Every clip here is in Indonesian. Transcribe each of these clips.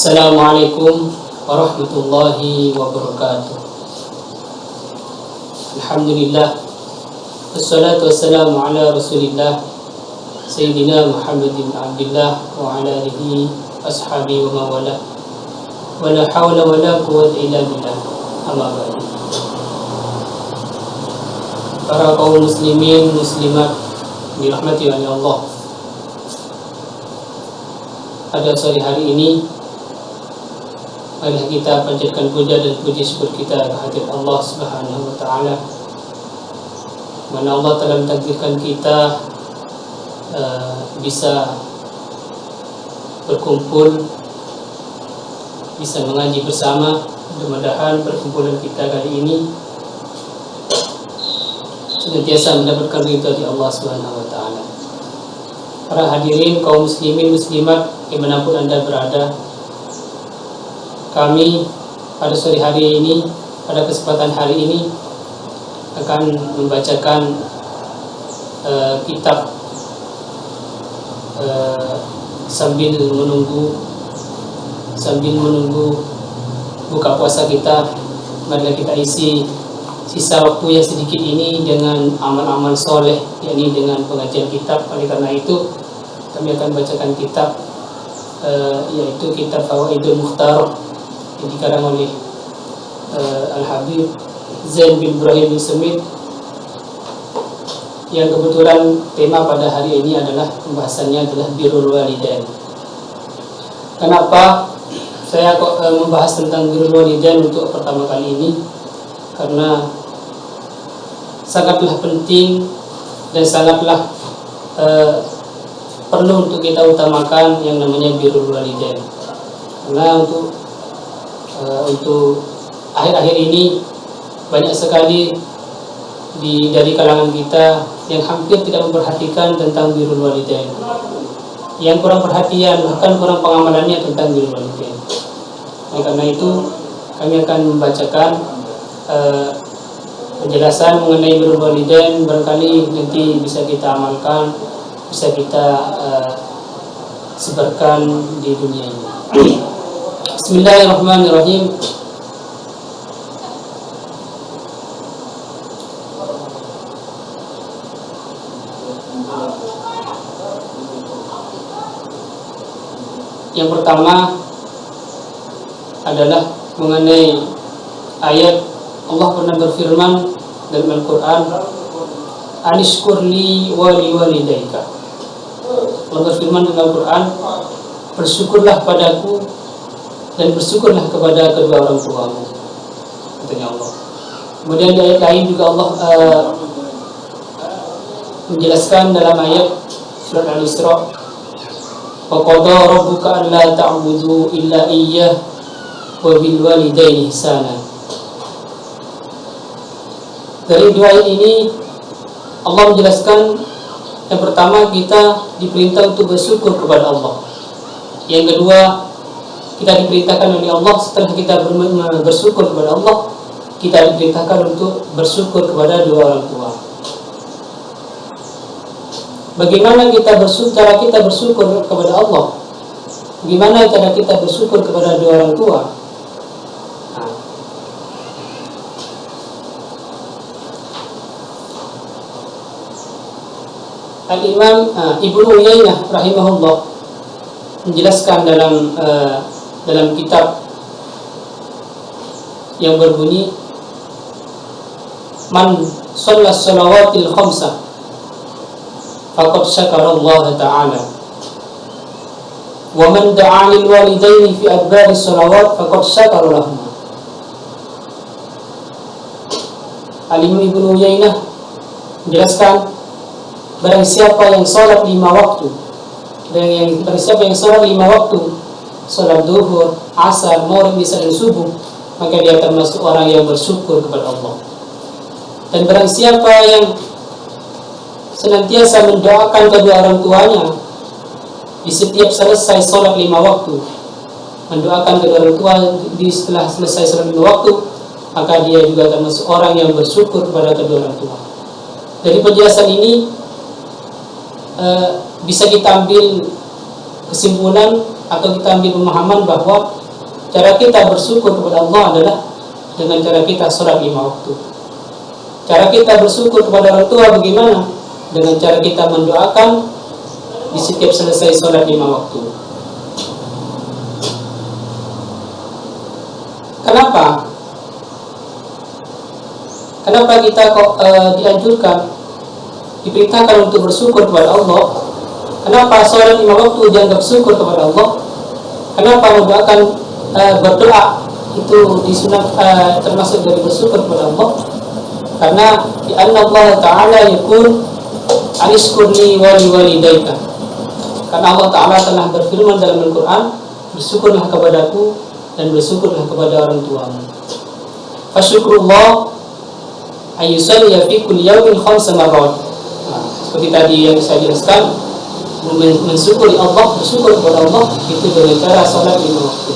Assalamualaikum warahmatullahi wabarakatuh. Alhamdulillah, wassalatu wassalamu ala rasulillah Sayyidina Muhammad bin Abdullah wa ala alihi ashabihi wa mawala wa la hawla wa la quwwata illa billah. Amma ba'du. Para kaum muslimin muslimat dirahmati oleh Allah, pada sore hari ini mari kita panjatkan puja dan puji syukur kita kehadirat Allah Subhanahu wa taala, mana Allah telah mentakdirkan kita bisa berkumpul, bisa mengaji bersama. Mudah-mudahan perkumpulan kita kali ini senantiasa mendapatkan ridha dari Allah Subhanahu wa taala. Para hadirin kaum muslimin muslimat dimanapun Anda berada, kami pada sore hari ini, pada kesempatan hari ini akan membacakan kitab sambil menunggu buka puasa kita. Mari kita isi sisa waktu yang sedikit ini dengan amal-amal soleh, yakni dengan pengajian kitab. Oleh karena itu kami akan bacakan kitab yaitu kitab Fawaidul Mukhtarah yang dikarang oleh Al-Habib Zain bin Ibrahim bin Semit, yang kebetulan tema pada hari ini adalah pembahasannya adalah birrul walidain. Kenapa saya kok membahas tentang birrul walidain untuk pertama kali ini? Karena sangatlah penting dan sangatlah perlu untuk kita utamakan yang namanya birrul walidain. Karena untuk akhir-akhir ini banyak sekali dari kalangan kita yang hampir tidak memperhatikan tentang birrul walidain, yang kurang perhatian, bahkan kurang pengamalannya tentang birrul walidain. Nah, karena itu kami akan membacakan penjelasan mengenai birrul walidain. Barangkali nanti bisa kita amalkan, bisa kita sebarkan di dunia ini. Bismillahirrahmanirrahim. Yang pertama adalah mengenai ayat Allah pernah berfirman dalam Al-Quran, Anishkurli wali walidayka. Allah berfirman dalam Al-Quran, bersyukurlah padaku dan bersyukurlah kepada kedua orang tuamu, katanya Allah. Kemudian di ayat lain juga Allah menjelaskan dalam ayat surat Al-Isra, wa qada rabbuka alla ta'budu illa iyyah wa bil walidaini ihsana. Dari dua ayat ini Allah menjelaskan, yang pertama kita diperintah untuk bersyukur kepada Allah. Yang kedua, kita diperintahkan oleh Allah setelah kita bersyukur kepada Allah, kita diperintahkan untuk bersyukur kepada dua orang tua. Bagaimana cara kita bersyukur kepada Allah? Bagaimana cara kita bersyukur kepada dua orang tua? Al-Imam Ibnu Uyainah rahimahullah menjelaskan dalam kitab yang berbunyi, man shalla shalawatil khamsah faqad syakara Allah ta'ala wa man da'a lil walidaini fi adbari shalawat faqad syakara lahum. Al-Imam Ibnu Uyainah menjelaskan, barang siapa yang sholat 5 waktu, barang siapa yang sholat 5 waktu, sholat duhur, asar, maghrib, isya dan subuh, maka dia termasuk orang yang bersyukur kepada Allah. Dan barang siapa yang senantiasa mendoakan kedua orang tuanya di setiap selesai sholat 5 waktu, mendoakan kedua orang tua setelah selesai sholat 5 waktu, maka dia juga termasuk orang yang bersyukur kepada kedua orang tua. Dari penjelasan ini bisa kita ambil kesimpulan atau kita ambil pemahaman bahwa cara kita bersyukur kepada Allah adalah dengan cara kita sholat 5 waktu. Cara kita bersyukur kepada orang tua bagaimana? Dengan cara kita mendoakan di setiap selesai sholat 5 waktu. Kenapa? Kenapa kita kok dianjurkan, diperintahkan untuk bersyukur kepada Allah? Kenapa sholat 5 waktu dianggap syukur kepada Allah? Kenapa mendoakan berdoa itu disunat termasuk dari bersyukur kepada Allah? Karena di Allah Ta'ala yaqul anishkurni wa liwalidayka. Karena Allah Ta'ala telah berfirman dalam Al-Quran, bersyukurlah kepadaku dan bersyukurlah kepada orang tuamu. Fasyukurullah ayyusalliya fi kulli yawmin 5 marrat. Seperti tadi yang saya jelaskan, mensyukuri Allah, bersyukur kepada Allah itu dengan cara salat 5 waktu.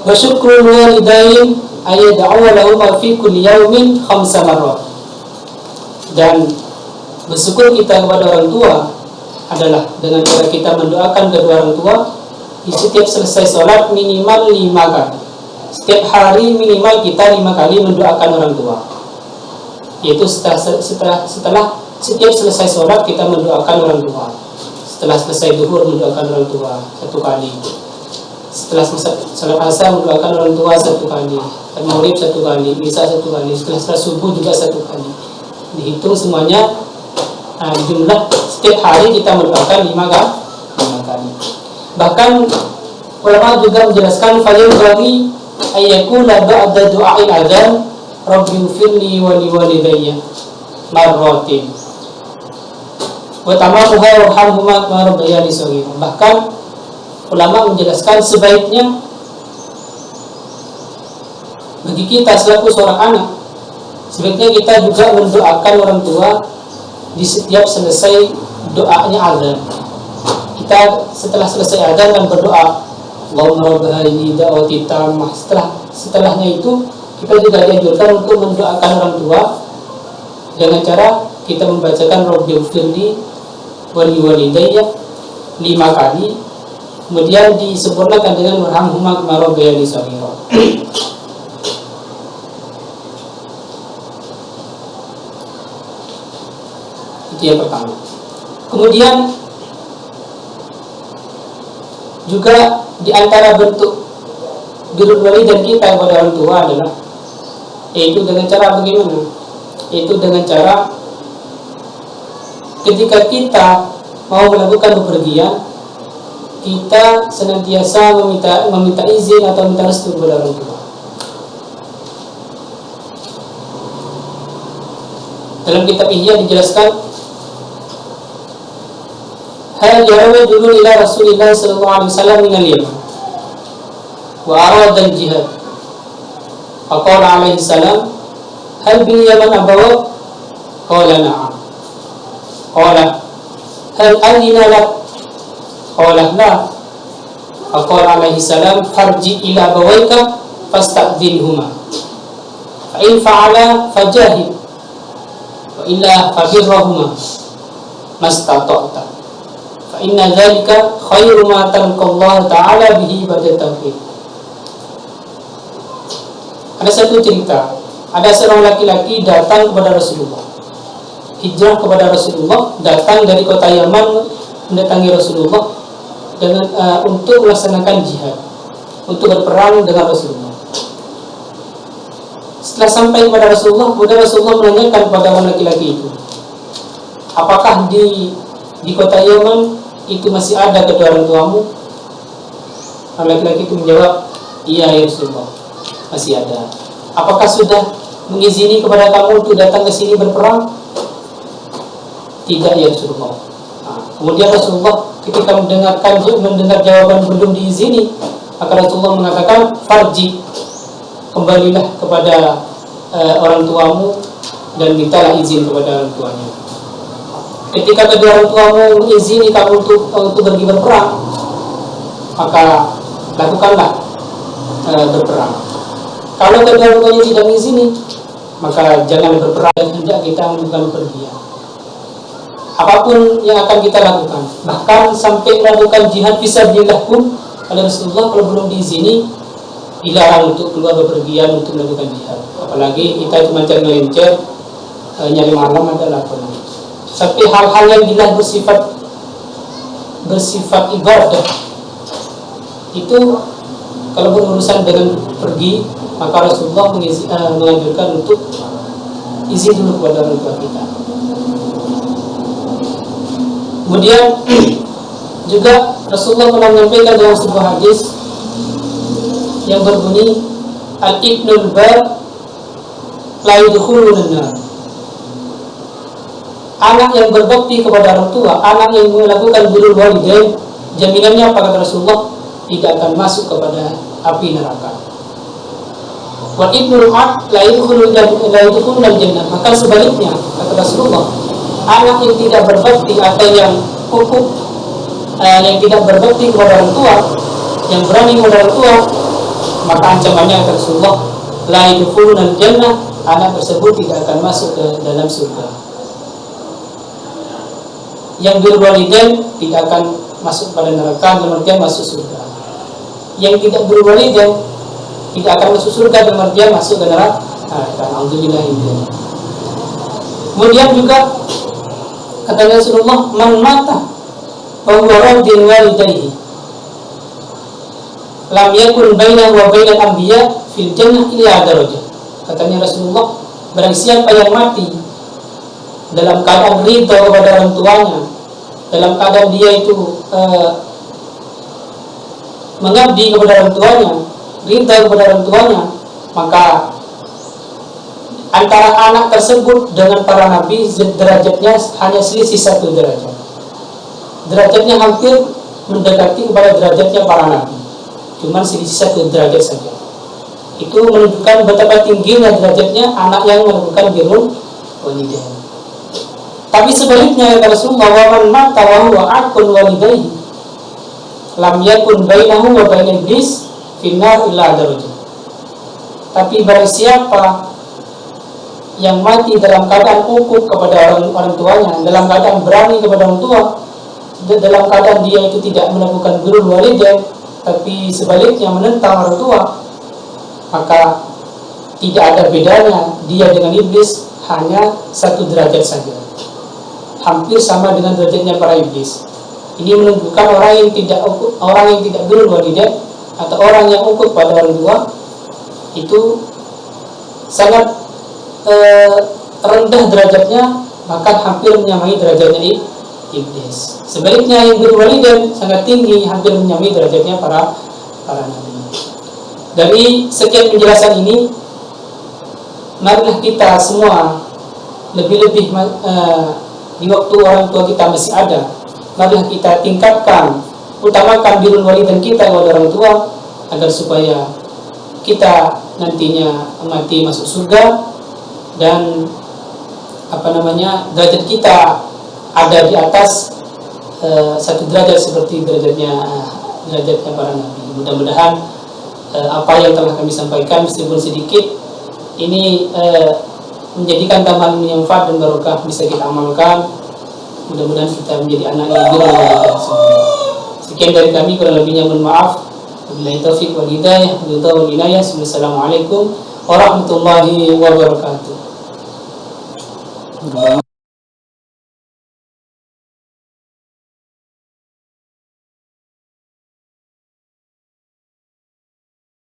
Bersyukur walidain ayyad'u lahum fi kulli yawmin 5 marrat. Dan bersyukur kita kepada orang tua adalah dengan cara kita mendoakan kedua orang tua di setiap selesai sholat minimal 5 kali. Setiap hari minimal kita 5 kali mendoakan orang tua. Yaitu setelah setiap selesai sholat kita mendoakan orang tua. Setelah selesai duhur mendoakan orang tua 1 kali. Setelah salat asar mendoakan orang tua 1 kali. Dan maghrib 1 kali, isya 1 kali. Setelah subuh juga 1 kali. Dihitung semuanya jumlah setiap hari kita mendoakan 5 kali. Bahkan ulama juga menjelaskan fayil bagi ayyakula ba'da du'a'il adzan rabbighfirli wa liwalidayya marratin wa tamamuha warhamhuma kama rabbayani shaghira. Bahkan ulama menjelaskan sebaiknya bagi kita selaku seorang anak, sebaiknya kita juga mendoakan orang tua di setiap selesai doanya azan. Kita setelah selesai azan dan berdoa Allahumma rabb hadhihi da'wati tammah. Setelahnya itu kita juga dianjurkan untuk mendoakan orang tua dengan cara kita membacakan rabbighfirli wa liwalidayya 5 kali, kemudian disempurnakan dengan warhamhuma kama rabbayani shaghira. Itu yang pertama. Kemudian juga di antara bentuk birrul walidain kita kepada orang tua adalah yaitu dengan cara bagaimana? Yaitu dengan cara ketika kita mau melakukan bepergian, kita senantiasa meminta izin atau minta restu kepada orang tua. Dalam kitab Ihya dijelaskan, hal yarawi dulu ila Rasulillah sallallahu alaihi wasallam min al-Yaman wa arada al-jihad. Faqala alaihi salam, hal bil Yaman abawa? Qala na'am. Qala hal adina lak? Qala la. Faqala alaihi salam, farji ila abawayka fasta'dinhuma. Fa in fa'ala fajahid wa illa fabirrahuma mastata'ta. Fa inna dzalika khairu ma talqallahu ta'ala bihi ba'da tauhid. Ada satu cerita, ada seorang laki-laki datang kepada Rasulullah, hijrah kepada Rasulullah, datang dari kota Yaman mendatangi Rasulullah dengan untuk melaksanakan jihad, untuk berperang dengan Rasulullah. Setelah sampai kepada Rasulullah, kemudian Rasulullah menanyakan kepada orang laki-laki itu, apakah di kota Yaman itu masih ada kedua orang tuamu? Orang laki-laki itu menjawab, iya ya Rasulullah, masih ada. Apakah sudah mengizini kepada kamu untuk datang ke sini berperang? Tidak ya Rasulullah. Kemudian Rasulullah ketika mendengar jawaban belum diizini, maka Rasulullah mengatakan, farji, kembalilah kepada orang tuamu dan mintalah izin kepada orang tuanya. Ketika kedua orang tuamu mengizini kamu untuk pergi berperang, maka lakukanlah berperang. Kalau kedua orang tuanya tidak mengizini, maka jangan berperang dan hendak kita melakukan pergian. Apapun yang akan kita lakukan, bahkan sampai melakukan jihad fisabilillah pun oleh Rasulullah kalau belum diizini dilarang untuk keluar bepergian untuk melakukan jihad. Apalagi kita cuma cari melincer, nyari malam adalah apa. Tapi hal-hal yang jelas bersifat ibadah itu kalau berurusan dengan pergi, maka Rasulullah menganjurkan untuk izin dulu kepada orang tua kita. Kemudian juga Rasulullah pernah menyampaikan dalam sebuah hadis yang berbunyi al-ibnul bar la yadkhulun nar. Anak yang berbakti kepada orang tua, anak yang melakukan birrul walidain, jaminannya apa kata Rasulullah? Tidak akan masuk kepada api neraka. Wa ibnul aq la yadkhulun jannah. Maka sebaliknya kata Rasulullah, anak yang tidak berbakti atau yang kukuh, yang tidak berbakti kepada orang tua, yang berani kepada orang tua, maka ancamannya kata Rasulullah, la yadkhulun jannah, anak tersebut tidak akan masuk ke dalam surga. Yang berwalidain tidak akan masuk pada neraka, dalam artian masuk surga. Yang tidak berwalidain tidak akan masuk surga, dalam artian masuk ke neraka. Alhamdulillah. Kemudian juga kata Rasulullah, man mata wa huwa radin walidayhi lam yakun bainahu wa bainal anbiya fil jannah illa darajah. Katanya Rasulullah, barang siapa yang mati dalam keadaan ridha kepada orang tuanya, dalam keadaan dia itu mengabdi kepada orang tuanya, ridha kepada orang tuanya, maka antara anak tersebut dengan para nabi derajatnya hanya selisih 1 derajat. Derajatnya hampir mendekati kepada derajatnya para nabi, cuma selisih 1 derajat saja. Itu menunjukkan betapa tingginya derajatnya anak yang melakukan birrul walidain. Tapi sebaliknya kata Rasulullah, wa man mata wa huwa aqul walidayhi lam yakun bainahu wa bain iblis finnar illa darajah. Tapi barang siapa yang mati dalam keadaan ukuk kepada orang tuanya, dalam keadaan berani kepada orang tua, dalam keadaan dia itu tidak melakukan birrul walidain, tapi sebaliknya menentang orang tua, maka tidak ada bedanya dia dengan iblis, hanya 1 derajat saja, hampir sama dengan derajatnya para iblis. Ini menunjukkan orang yang tidak birrul walidain atau orang yang ukuk pada orang tua itu sangat rendah derajatnya, bahkan hampir menyamai derajatnya iblis. Sebaliknya yang birrul walidain sangat tinggi, hampir menyamai derajatnya para nabi. Dari sekian penjelasan ini, marilah kita semua lebih-lebih di waktu orang tua kita masih ada, marilah kita tingkatkan, utamakan birrul walidain kita kepada orang tua, agar supaya kita nantinya mati masuk surga dan derajat kita ada di atas 1 derajat seperti derajatnya para nabi. Mudah-mudahan apa yang telah kami sampaikan meskipun sedikit ini menjadikan tambahan yang manfaat dan barokah bisa kita amalkan. Mudah-mudahan kita menjadi anak yang birrul walidain. Sekian dari kami, kurang lebihnya mohon maaf. Wabillahi taufiq wal hidayah. Assalamualaikum warahmatullahi wabarakatuh.